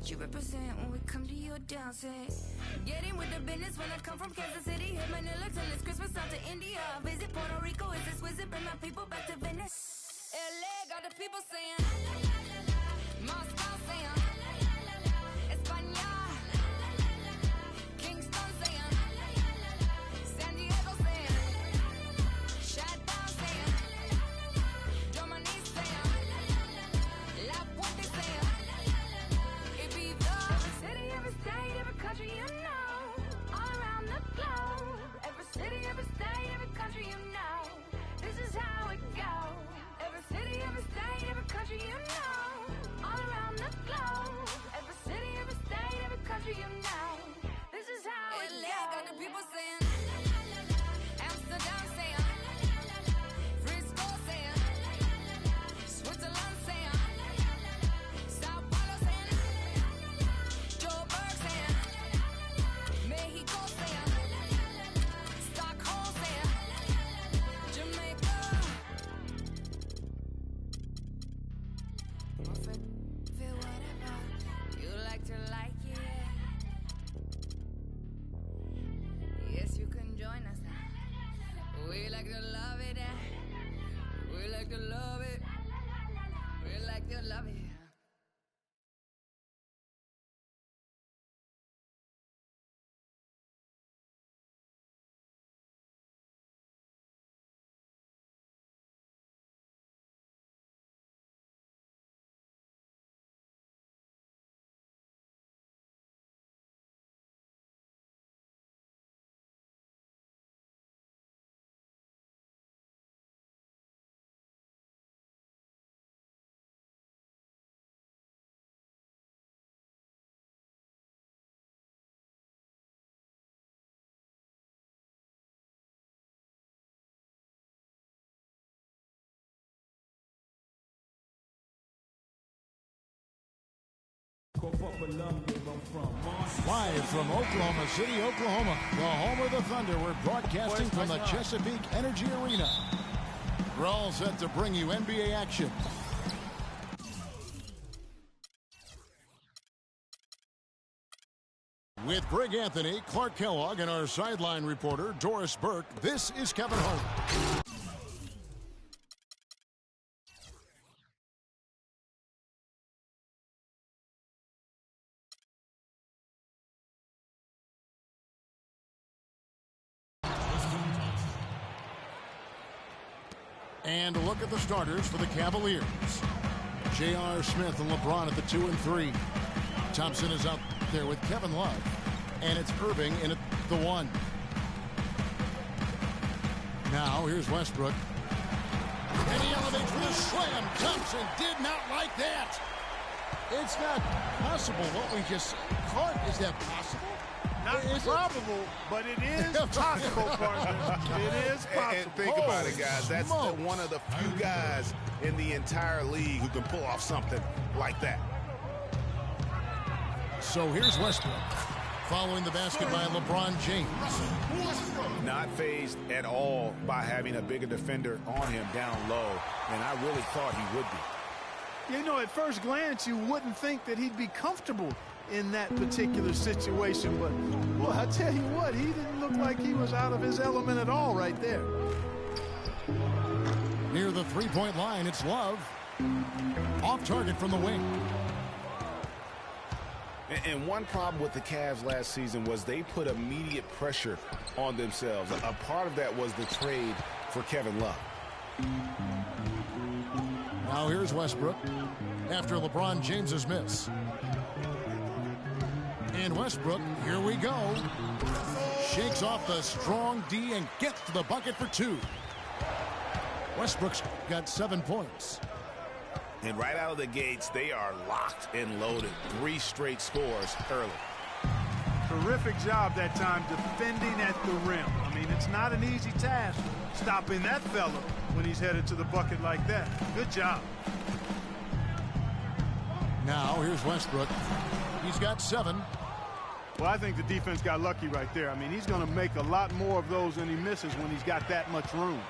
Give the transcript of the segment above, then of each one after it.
what you represent when we come to your dancing. Getting with the business when I come from Kansas City. Hit Manila till it's Christmas out to India. Visit Puerto Rico, is this wizard? Bring my people back to Venice. LA got the people saying, Moscow saying, España, Kingston saying, San Diego saying, Chi-Town saying, Germany saying, La Puente saying, Ibiza. Every city, every state, every country you know, all around the globe. Every city, every state, every country you know, this is how it goes. Every city, every state, every country you know, all around the globe. Every city, every state, every country you know, this is how it goes. Got the people saying, Amsterdam saying, Frisco saying, Switzerland saying, Sao Paulo saying, Joburg saying, Mexico saying, Stockholm saying, Jamaica. Feel whatever you like to like it. Yes, you can join us. We like to love it. We like to love it. We like to love it. Live from Oklahoma City, Oklahoma, the home of the Thunder, we're broadcasting from the Chesapeake Energy Arena. We're all set to bring you NBA action. With Greg Anthony, Clark Kellogg, and our sideline reporter, Doris Burke, this is Kevin Hart. And a look at the starters for the Cavaliers. J.R. Smith and LeBron at the 2 and 3. Thompson is out there with Kevin Love. And it's Irving in at the 1. Now here's Westbrook. And he elevates for the slam. Thompson did not like that. It's not possible what we just caught. Is that possible? Not probable, but it is possible, partner. It is possible. And think about it, guys. That's one of the few guys in the entire league who can pull off something like that. So here's Westbrook. Following the basket by LeBron James. Not fazed at all by having a bigger defender on him down low, and I really thought he would be. You know, at first glance, you wouldn't think that he'd be comfortable in that particular situation, but boy, I tell you what, he didn't look like he was out of his element at all right there. Near the three-point line, it's Love. Off target from the wing. And one problem with the Cavs last season was they put immediate pressure on themselves. A part of that was the trade for Kevin Love. Now here's Westbrook after LeBron James's miss. And Westbrook, here we go. Shakes off the strong D and gets to the bucket for 2. Westbrook's got 7 points. And right out of the gates, they are locked and loaded. 3 straight scores early. Terrific job that time defending at the rim. I mean, it's not an easy task stopping that fella when he's headed to the bucket like that. Good job. Now here's Westbrook. He's got 7. Well, I think the defense got lucky right there. I mean, he's going to make a lot more of those than he misses when he's got that much room.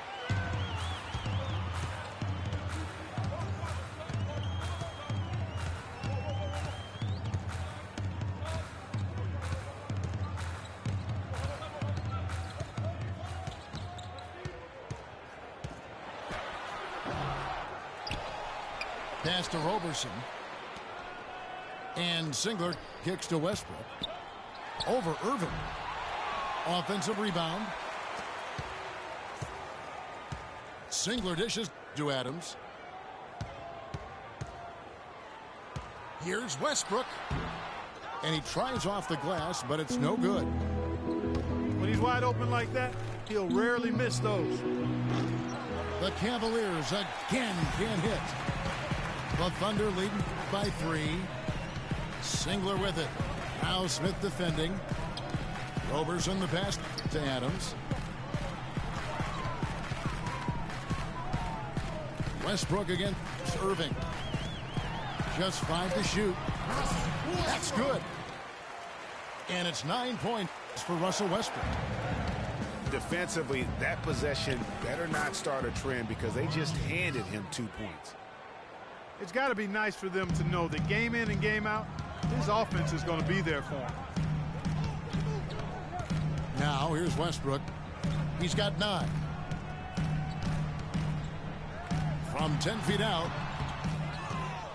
Pass to Roberson. And Singler kicks to Westbrook. Over Irving. Offensive rebound. Singler dishes to Adams. Here's Westbrook. And he tries off the glass, but it's no good. When he's wide open like that, he'll rarely miss those. The Cavaliers again can't hit. The Thunder leading by 3. Singler with it. Now Smith defending. Roberson the pass to Adams. Westbrook against Irving. Just 5 to shoot. That's good. And it's 9 points for Russell Westbrook. Defensively, that possession better not start a trend because they just handed him 2 points. It's got to be nice for them to know that game in and game out, his offense is going to be there for him. Now here's Westbrook. He's got 9. From 10 feet out.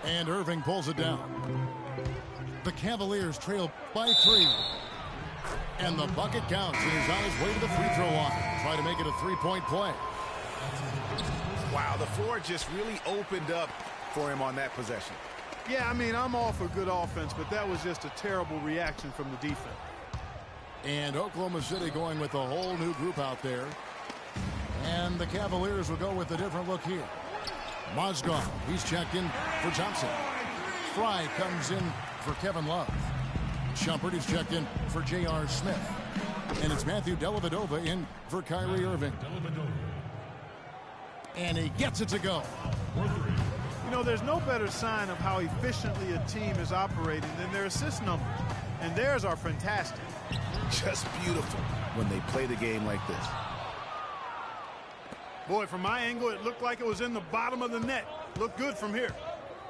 And Irving pulls it down. The Cavaliers trail by 3. And the bucket counts. And he's on his way to the free throw line. Try to make it a 3-point play. Wow, the floor just really opened up for him on that possession. Yeah, I mean, I'm all for good offense, but that was just a terrible reaction from the defense. And Oklahoma City going with a whole new group out there. And the Cavaliers will go with a different look here. Mozgov, he's checked in for Thompson. Fry comes in for Kevin Love. Shumpert is checked in for J.R. Smith. And it's Matthew Dellavedova in for Kyrie Irving. And he gets it to go. You know, there's no better sign of how efficiently a team is operating than their assist numbers. And theirs are fantastic. Just beautiful when they play the game like this. Boy, from my angle, it looked like it was in the bottom of the net. Looked good from here.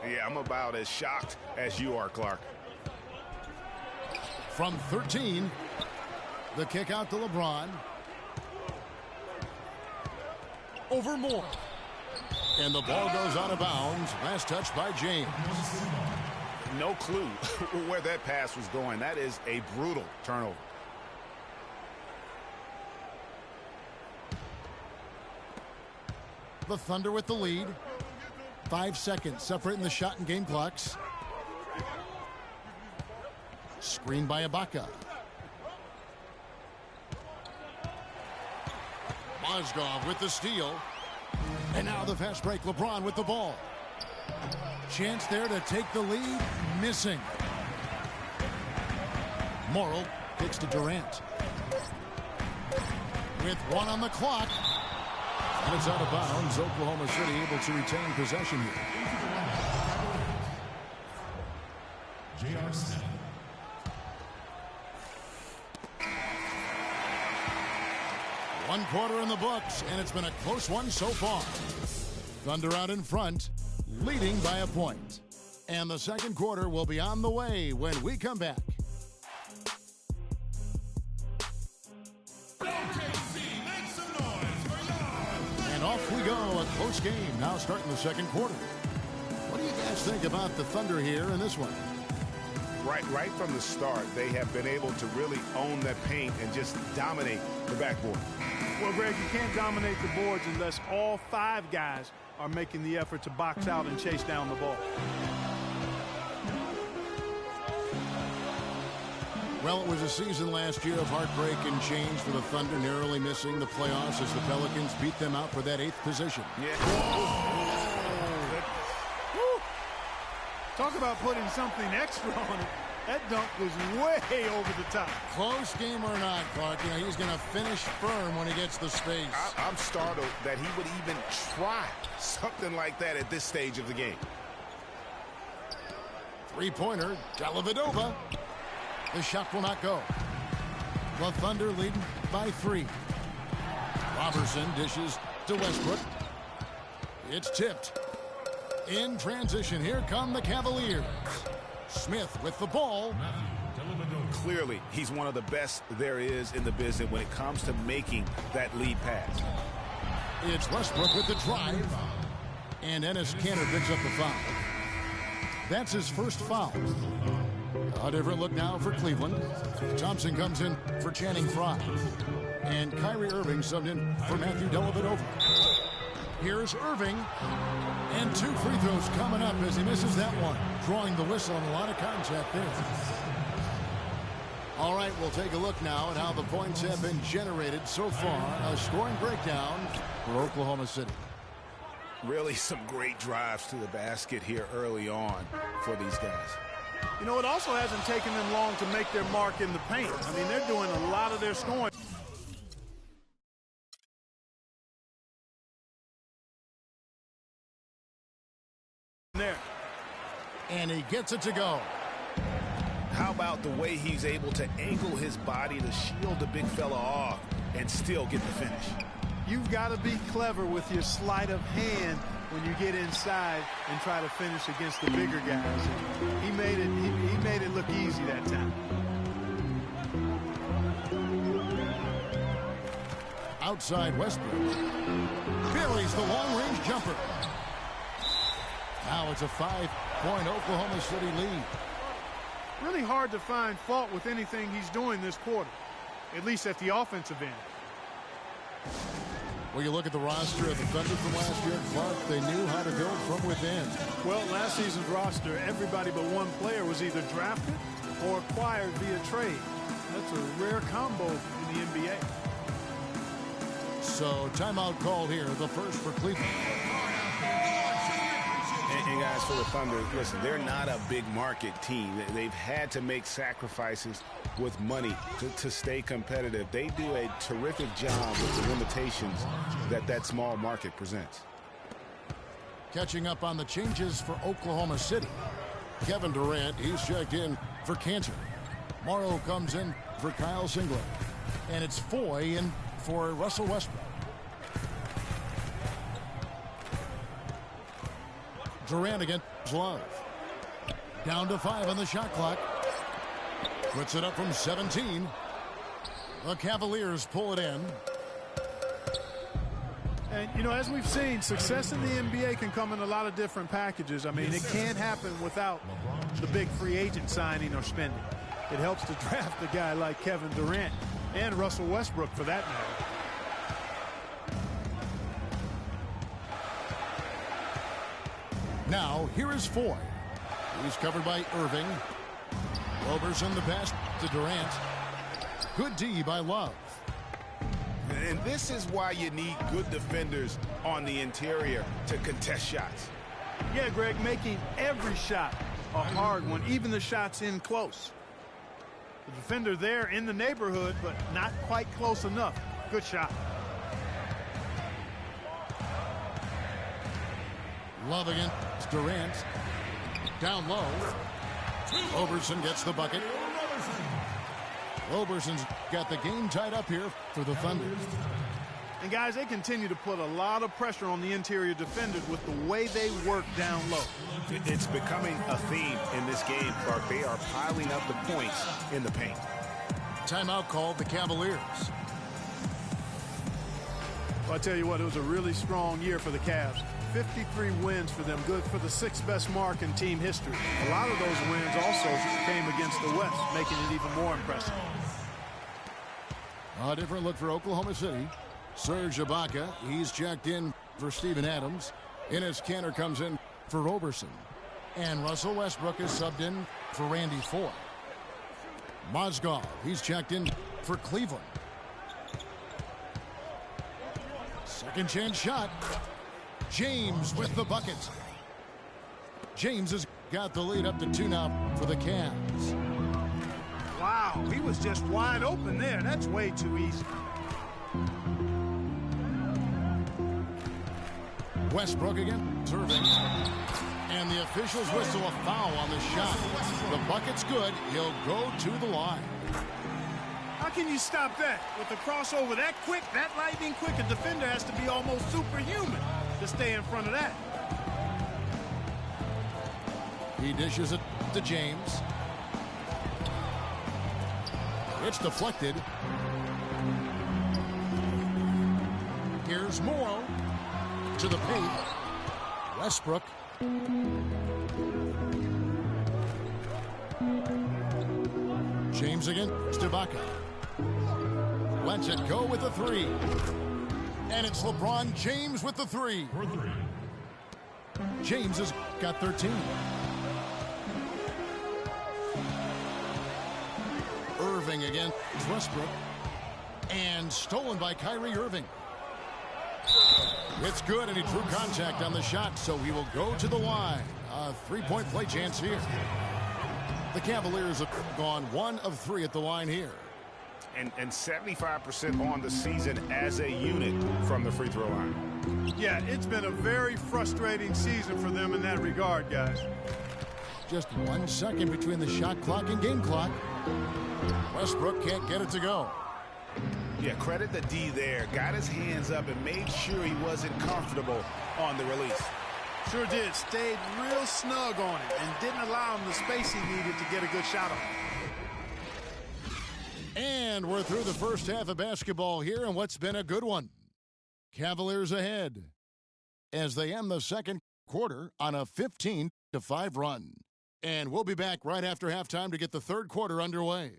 Yeah, I'm about as shocked as you are, Clark. From 13, the kick out to LeBron. Over Moore. And the ball goes out of bounds. Last touch by James. No clue where that pass was going. That is a brutal turnover. The Thunder with the lead. 5 seconds separating the shot and game clocks. Screen by Ibaka. Mozgov with the steal. And now the fast break. LeBron with the ball. Chance there to take the lead. Missing. Morrill kicks to Durant. With 1 on the clock. And it's out of bounds. Oklahoma City able to retain possession here. J.R. Smith. One quarter in the books, and it's been a close one so far. Thunder out in front, leading by a point. And the second quarter will be on the way when we come back. Off we go, a close game now starting the second quarter. What do you guys think about the Thunder here in this one? Right from the start, they have been able to really own that paint and just dominate the backboard. Well, Greg, you can't dominate the boards unless all 5 guys are making the effort to box out and chase down the ball. Well, it was a season last year of heartbreak and change for the Thunder, narrowly missing the playoffs as the Pelicans beat them out for that 8th position. Yeah. Woo. Talk about putting something extra on it. That dunk was way over the top. Close game or not, Clark, you know, he's going to finish firm when he gets the space. I'm startled that he would even try something like that at this stage of the game. Three-pointer, Dellavedova. The shot will not go. The Thunder leading by 3. Roberson dishes to Westbrook. It's tipped. In transition, here come the Cavaliers. Smith with the ball. Clearly, he's one of the best there is in the business when it comes to making that lead pass. It's Westbrook with the drive. And Enes Kanter picks up the foul. That's his first foul. A different look now for Cleveland. Thompson comes in for Channing Frye. And Kyrie Irving subbed in for Matthew Dellavedova. Here's Irving. And 2 free throws coming up as he misses that one. Drawing the whistle on a lot of contact there. All right, we'll take a look now at how the points have been generated so far. A scoring breakdown for Oklahoma City. Really some great drives to the basket here early on for these guys. You know, it also hasn't taken them long to make their mark in the paint. I mean, they're doing a lot of their scoring. There. And he gets it to go. How about the way he's able to angle his body to shield the big fella off and still get the finish? You've got to be clever with your sleight of hand when you get inside and try to finish against the bigger guys. He made it look easy that time. Outside Westbrook. Buries the long-range jumper. Now it's a 5-point Oklahoma City lead. Really hard to find fault with anything he's doing this quarter, at least at the offensive end. Well, you look at the roster of the Thunder from last year, Clark, they knew how to build from within. Well, last season's roster, everybody but one player was either drafted or acquired via trade. That's a rare combo in the NBA. So, timeout called here, the first for Cleveland. And guys, for the Thunder, listen, they're not a big market team. They've had to make sacrifices with money to stay competitive. They do a terrific job with the limitations that small market presents. Catching up on the changes for Oklahoma City. Kevin Durant, he's checked in for Cantor. Morrow comes in for Kyle Singler. And it's Foy in for Russell Westbrook. Durant against Love. Down to 5 on the shot clock. Puts it up from 17. The Cavaliers pull it in. And, you know, as we've seen, success in the NBA can come in a lot of different packages. I mean, it can't happen without the big free agent signing or spending. It helps to draft a guy like Kevin Durant and Russell Westbrook for that matter. Now, here is Foy. He's covered by Irving. Roberson the pass to Durant. Good D by Love. And this is why you need good defenders on the interior to contest shots. Yeah, Greg, making every shot a hard one, even the shots in close. The defender there in the neighborhood, but not quite close enough. Good shot. Love against Durant. Down low. Roberson gets the bucket. Roberson's got the game tied up here for the Thunder. And guys, they continue to put a lot of pressure on the interior defenders with the way they work down low. It's becoming a theme in this game, Clark. They are piling up the points in the paint. Timeout called the Cavaliers. Well, I tell you what, it was a really strong year for the Cavs. 53 wins for them, good for the 6th best mark in team history. A lot of those wins also came against the West, making it even more impressive. A different look for Oklahoma City. Serge Ibaka, he's checked in for Steven Adams. Enes Kanter comes in for Roberson. And Russell Westbrook is subbed in for Randy Foy. Mozgov, he's checked in for Cleveland. Second chance shot. James with the bucket. James has got the lead up to 2 now for the Cavs. Wow, he was just wide open there. That's way too easy. Westbrook again, serving. And the officials whistle a foul on the shot. The bucket's good. He'll go to the line. How can you stop that? With the crossover that quick, that lightning quick, a defender has to be almost superhuman to stay in front of that. He dishes it to James. It's deflected. Here's Morrow to the paint. Westbrook. James against Ibaka. Lets it go with the three. And it's LeBron James with the three. James has got 13. Irving against Westbrook. And stolen by Kyrie Irving. It's good, and he drew contact on the shot, so he will go to the line. A three-point play chance here. The Cavaliers have gone 1 of 3 at the line here. And 75% on the season as a unit from the free throw line. Yeah, it's been a very frustrating season for them in that regard, guys. Just 1 second between the shot clock and game clock. Westbrook can't get it to go. Yeah, credit the D there. Got his hands up and made sure he wasn't comfortable on the release. Sure did. Stayed real snug on it and didn't allow him the space he needed to get a good shot on. And we're through the first half of basketball here, and what's been a good one. Cavaliers ahead as they end the second quarter on a 15-5 run. And we'll be back right after halftime to get the third quarter underway.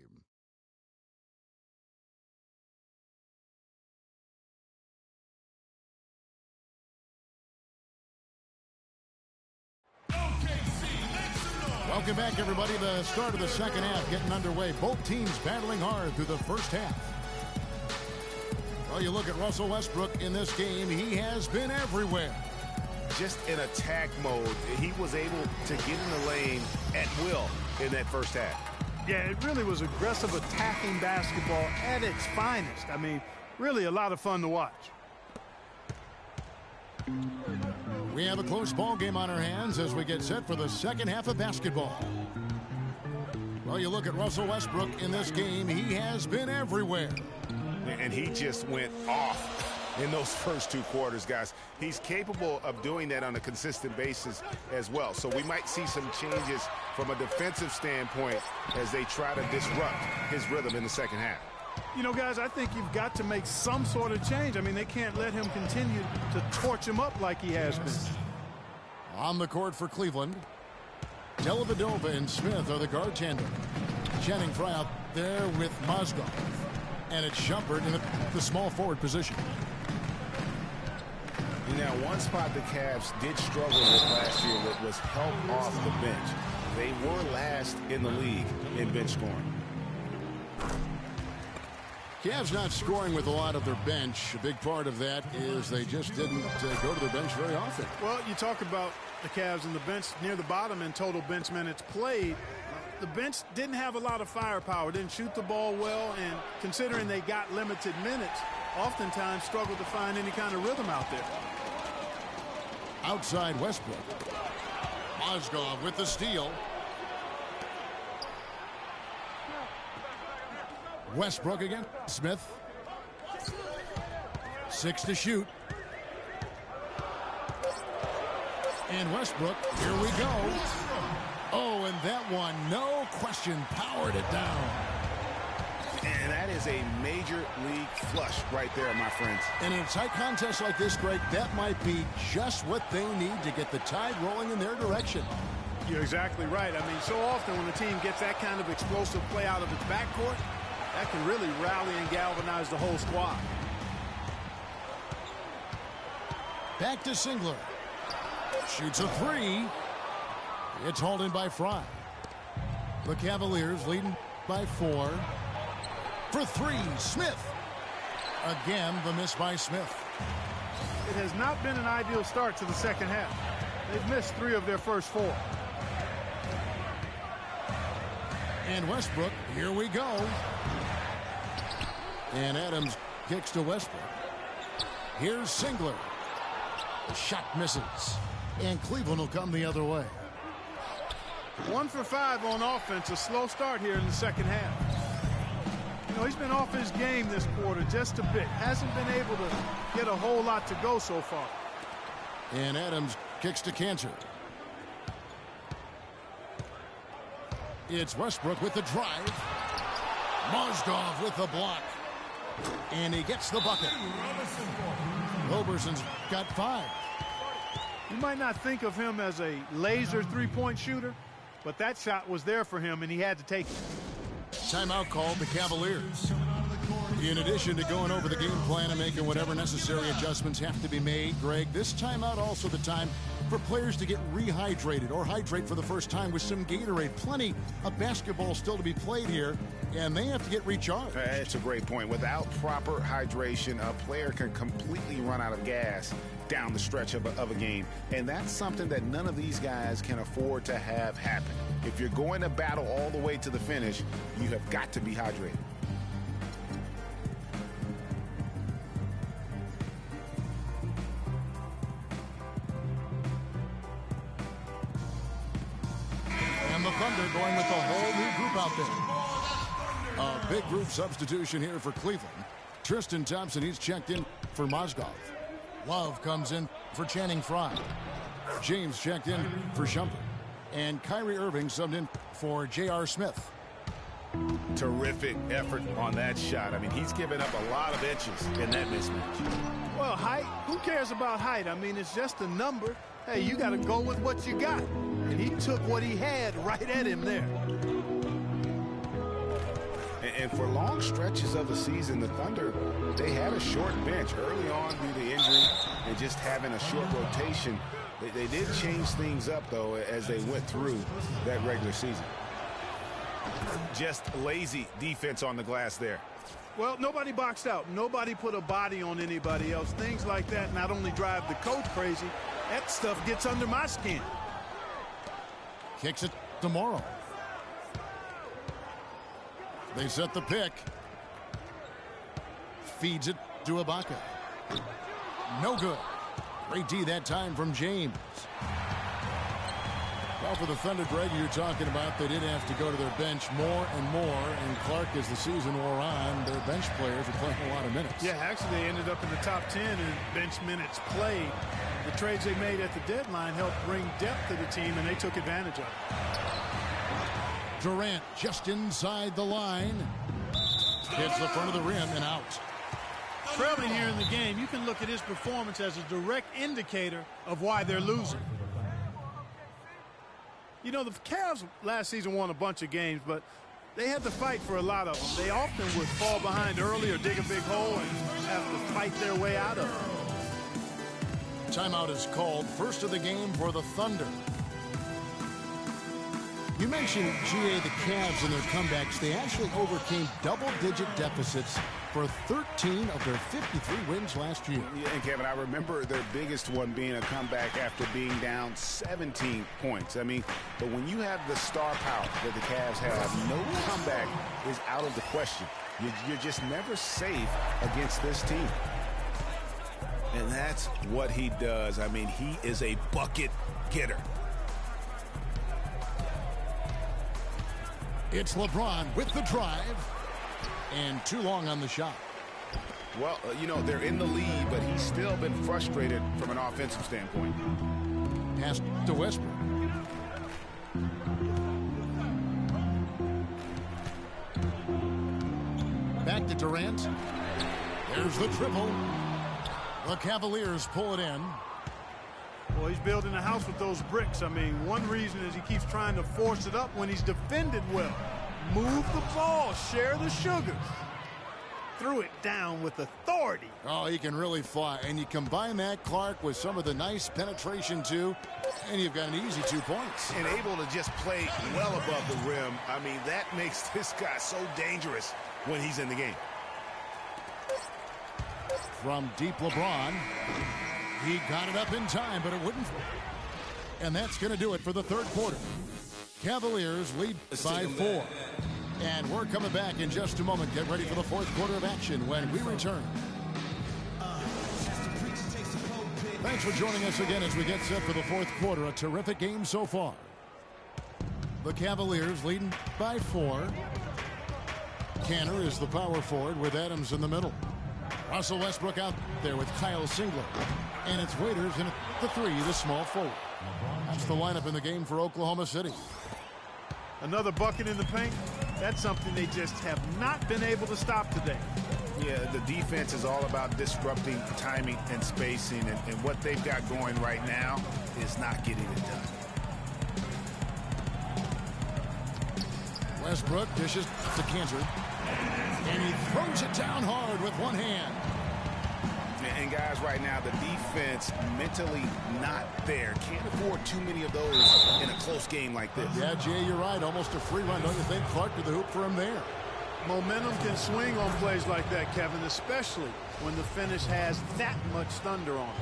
Welcome back, everybody. The start of the second half getting underway. Both teams battling hard through the first half. Well, you look at Russell Westbrook in this game. He has been everywhere. Just in attack mode. He was able to get in the lane at will in that first half. Yeah, it really was aggressive attacking basketball at its finest. I mean, really a lot of fun to watch. We have a close ball game on our hands as we get set for the second half of basketball. Well, you look at Russell Westbrook in this game. He has been everywhere. And he just went off in those first 2 quarters, guys. He's capable of doing that on a consistent basis as well. So we might see some changes from a defensive standpoint as they try to disrupt his rhythm in the second half. You know, guys, I think you've got to make some sort of change. I mean, they can't let him continue to torch him up like he has been. On the court for Cleveland, Dellavedova and Smith are the guard tandem. Channing Frye out there with Mozgov. And it's Shumpert in the small forward position. Now, one spot the Cavs did struggle with last year was help off the bench. They were last in the league in bench scoring. Cavs not scoring with a lot of their bench. A big part of that is they just didn't go to their bench very often. Well, you talk about the Cavs and the bench near the bottom in total bench minutes played. The bench didn't have a lot of firepower, didn't shoot the ball well, and considering they got limited minutes, oftentimes struggled to find any kind of rhythm out there. Outside Westbrook. Mozgov with the steal. Westbrook again. Smith. 6 to shoot. And Westbrook, here we go. Oh, and that one, no question, powered it down. And that is a major league flush right there, my friends. And in a tight contest like this, Greg, that might be just what they need to get the tide rolling in their direction. You're exactly right. I mean, so often when a team gets that kind of explosive play out of its backcourt, that can really rally and galvanize the whole squad. Back to Singler. Shoots a three. It's hauled in by Frye. The Cavaliers leading by 4. For 3, Smith. Again, the miss by Smith. It has not been an ideal start to the second half. They've missed 3 of their first 4. And Westbrook, here we go. And Adams kicks to Westbrook. Here's Singler. The shot misses. And Cleveland will come the other way. 1 for 5 on offense. A slow start here in the second half. You know, he's been off his game this quarter just a bit. Hasn't been able to get a whole lot to go so far. And Adams kicks to Cantor. It's Westbrook with the drive. Mozgov with the block. And he gets the bucket. Roberson's got 5. You might not think of him as a laser three-point shooter, but that shot was there for him, and he had to take it. Timeout called the Cavaliers. In addition to going over the game plan and making whatever necessary adjustments have to be made, Greg, this timeout also the time for players to get rehydrated or hydrate for the first time with some Gatorade. Plenty of basketball still to be played here, and they have to get recharged. That's a great point. Without proper hydration, a player can completely run out of gas down the stretch of a game, and that's something that none of these guys can afford to have happen. If you're going to battle all the way to the finish, you have got to be hydrated. And the Thunder going with a whole new group out there. A big group substitution here for Cleveland. Tristan Thompson, he's checked in for Mozgov. Love comes in for Channing Frye. James checked in for Shumpert. And Kyrie Irving subbed in for J.R. Smith. Terrific effort on that shot. I mean, he's given up a lot of inches in that mismatch. Well, height, who cares about height? I mean, it's just a number. Hey, you got to go with what you got. And he took what he had right at him there. And for long stretches of the season, the Thunder, they had a short bench early on due to injury and just having a short rotation. They did change things up, though, as they went through that regular season. Just lazy defense on the glass there. Well, nobody boxed out. Nobody put a body on anybody else. Things like that not only drive the coach crazy, that stuff gets under my skin. Kicks it to Morrow. They set the pick. Feeds it to Ibaka. No good. Great D that time from James. Well, for the Thunder, Greg, you're talking about, they did have to go to their bench more and more. And Clark, as the season wore on, their bench players were playing a lot of minutes. Yeah, actually, they ended up in the top 10 in bench minutes played. The trades they made at the deadline helped bring depth to the team, and they took advantage of it. Durant just inside the line. Hits the front of the rim and out. Trailing here in the game, you can look at his performance as a direct indicator of why they're losing. You know, the Cavs last season won a bunch of games, but they had to fight for a lot of them. They often would fall behind early or dig a big hole and have to fight their way out of it. Timeout is called. First of the game for the Thunder. You mentioned, GA, the Cavs and their comebacks. They actually overcame double-digit deficits for 13 of their 53 wins last year. Yeah, and Kevin, I remember their biggest one being a comeback after being down 17 points. I mean, but when you have the star power that the Cavs have, no comeback is out of the question. You're just never safe against this team. And that's what he does. I mean, he is a bucket getter. It's LeBron with the drive. And too long on the shot. Well, you know, they're in the lead, but he's still been frustrated from an offensive standpoint. Pass to Westbrook. Back to Durant. There's the triple. The Cavaliers pull it in. Well, he's building a house with those bricks. I mean, one reason is he keeps trying to force it up when he's defended well. Move the ball, share the sugars. Threw it down with authority. Oh, he can really fly. And you combine that, Clark, with some of the nice penetration, too, and you've got an easy 2 points. And able to just play well above the rim. I mean, that makes this guy so dangerous when he's in the game. From deep, LeBron. He got it up in time, but it wouldn't. And that's going to do it for the third quarter. Cavaliers lead by 4. And we're coming back in just a moment. Get ready for the fourth quarter of action when we return. Thanks for joining us again as we get set for the fourth quarter. A terrific game so far. The Cavaliers leading by 4. Canner is the power forward with Adams in the middle. Russell Westbrook out there with Kyle Singler. And it's Waiters in the 3, the small forward. That's the lineup in the game for Oklahoma City. Another bucket in the paint. That's something they just have not been able to stop today. Yeah, the defense is all about disrupting timing and spacing, and what they've got going right now is not getting it done. Westbrook dishes to Cantor. And he throws it down hard with one hand. And guys, right now, the defense mentally not there. Can't afford too many of those in a close game like this. Yeah, Jay, you're right. Almost a free run, don't you think? Clark to the hoop for him there. Momentum can swing on plays like that, Kevin, especially when the finish has that much thunder on it.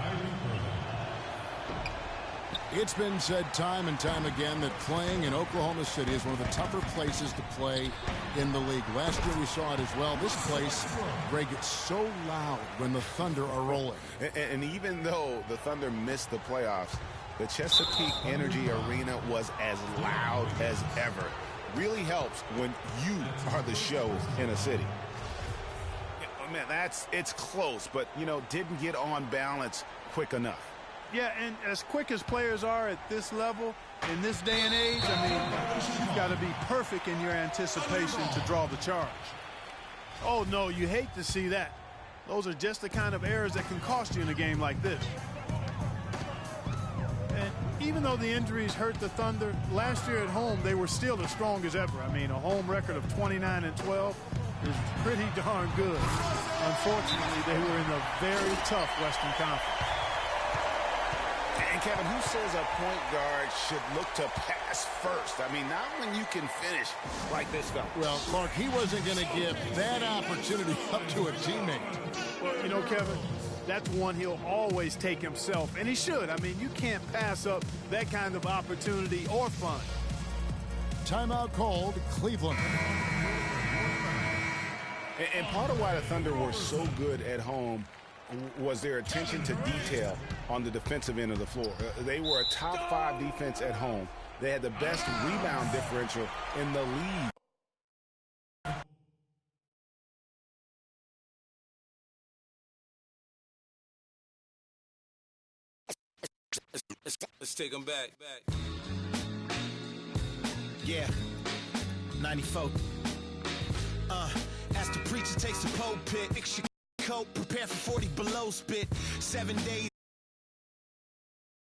It's been said time and time again that playing in Oklahoma City is one of the tougher places to play in the league. Last year we saw it as well. This place, Greg, gets so loud when the Thunder are rolling. And even though the Thunder missed the playoffs, the Chesapeake Energy Arena was as loud as ever. Really helps when you are the show in a city. Man, it's close, but, you know, didn't get on balance quick enough. Yeah, and as quick as players are at this level, in this day and age, I mean, you've got to be perfect in your anticipation to draw the charge. Oh, no, you hate to see that. Those are just the kind of errors that can cost you in a game like this. And even though the injuries hurt the Thunder, last year at home, they were still as strong as ever. I mean, a home record of 29-12 is pretty darn good. Unfortunately, they were in a very tough Western Conference. And Kevin, who says a point guard should look to pass first? I mean, not when you can finish like this guy. Well, Clark, he wasn't going to give that opportunity up to a teammate. Well, you know, Kevin, that's one he'll always take himself, and he should. I mean, you can't pass up that kind of opportunity or fun. Timeout called, Cleveland. And part of why the Thunder were so good at home was their attention to detail on the defensive end of the floor. They were a top 5 defense at home. They had the best rebound differential in the league. Let's take them back. Yeah, 94. As the preacher takes the pulpit, fix your coat, prepare for 40 below spit. 7 days.